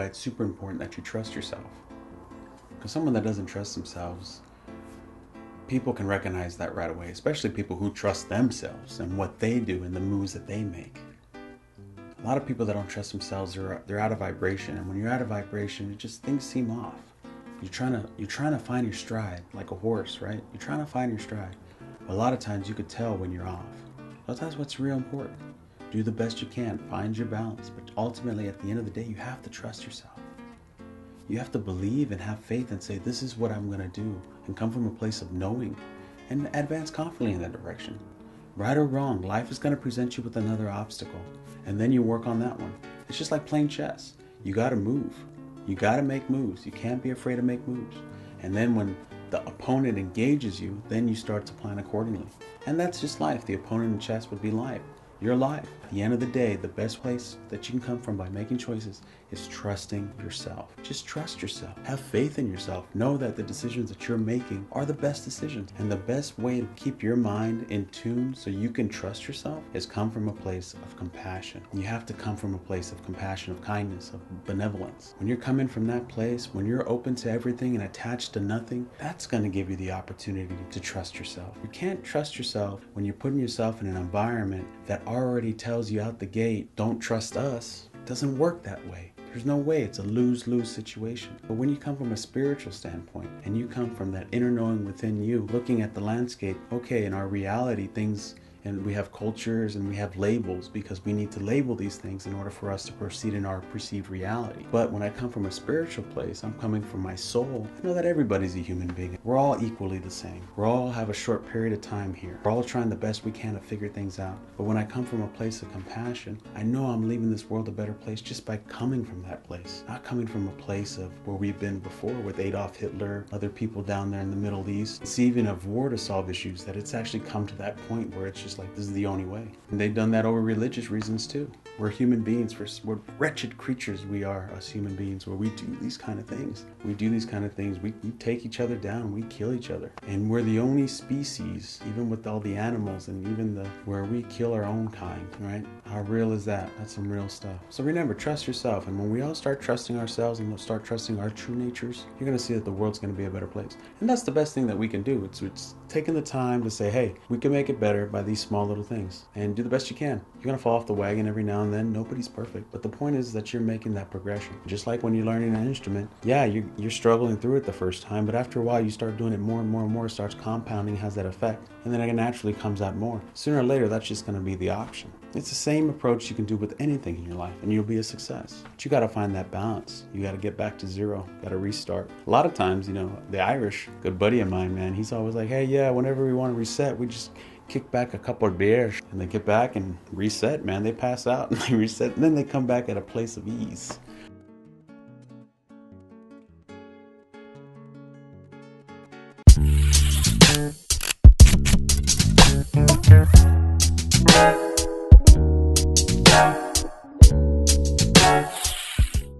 it's super important that you trust yourself. Because someone that doesn't trust themselves, people can recognize that right away, especially people who trust themselves and what they do and the moves that they make. A lot of people that don't trust themselves, they're out of vibration, and when you're out of vibration, things seem off. You're trying to find your stride, like a horse, right? You're trying to find your stride. But a lot of times you could tell when you're off. So that's what's real important. Do the best you can, find your balance, but ultimately at the end of the day, you have to trust yourself. You have to believe and have faith and say, this is what I'm going to do, and come from a place of knowing and advance confidently in that direction. Right or wrong, life is going to present you with another obstacle, and then you work on that one. It's just like playing chess. You got to move. You got to make moves. You can't be afraid to make moves. And then when the opponent engages you, then you start to plan accordingly. And that's just life. The opponent in chess would be life. Your life. At the end of the day, the best place that you can come from by making choices is trusting yourself. Just trust yourself. Have faith in yourself. Know that the decisions that you're making are the best decisions. And the best way to keep your mind in tune so you can trust yourself is come from a place of compassion. You have to come from a place of compassion, of kindness, of benevolence. When you're coming from that place, when you're open to everything and attached to nothing, that's going to give you the opportunity to trust yourself. You can't trust yourself when you're putting yourself in an environment that already tells you out the gate, don't trust us. It doesn't work that way. There's no way. It's a lose-lose situation. But when you come from a spiritual standpoint and you come from that inner knowing within you, looking at the landscape, okay, in our reality, things, and we have cultures and we have labels because we need to label these things in order for us to proceed in our perceived reality. But when I come from a spiritual place, I'm coming from my soul. I know that everybody's a human being. We're all equally the same. We all have a short period of time here. We're all trying the best we can to figure things out. But when I come from a place of compassion, I know I'm leaving this world a better place just by coming from that place. Not coming from a place of where we've been before with Adolf Hitler, other people down there in the Middle East. It's even of war to solve issues, that it's actually come to that point where it's just like, this is the only way. And they've done that over religious reasons too. We're human beings. We're wretched creatures. We are, us human beings, where we do these kind of things. We take each other down. We kill each other. And we're the only species, even with all the animals and even where we kill our own kind, right? How real is that? That's some real stuff. So remember, trust yourself. And when we all start trusting ourselves and start trusting our true natures, you're going to see that the world's going to be a better place. And that's the best thing that we can do. It's taking the time to say, hey, we can make it better by these small little things, and do the best you can. You're going to fall off the wagon every now and then. Nobody's perfect. But the point is that you're making that progression. Just like when you're learning an instrument, yeah, you're struggling through it the first time, but after a while you start doing it more and more and more. It starts compounding, has that effect, and then it naturally comes out more. Sooner or later, that's just going to be the option. It's the same approach you can do with anything in your life, and you'll be a success. But you got to find that balance. You got to get back to zero. Got to restart. A lot of times, the Irish, good buddy of mine, man, he's always like, hey, yeah, whenever we want to reset, we just kick back a couple of beers, and they get back and reset, man. They pass out and they reset, and then they come back at a place of ease.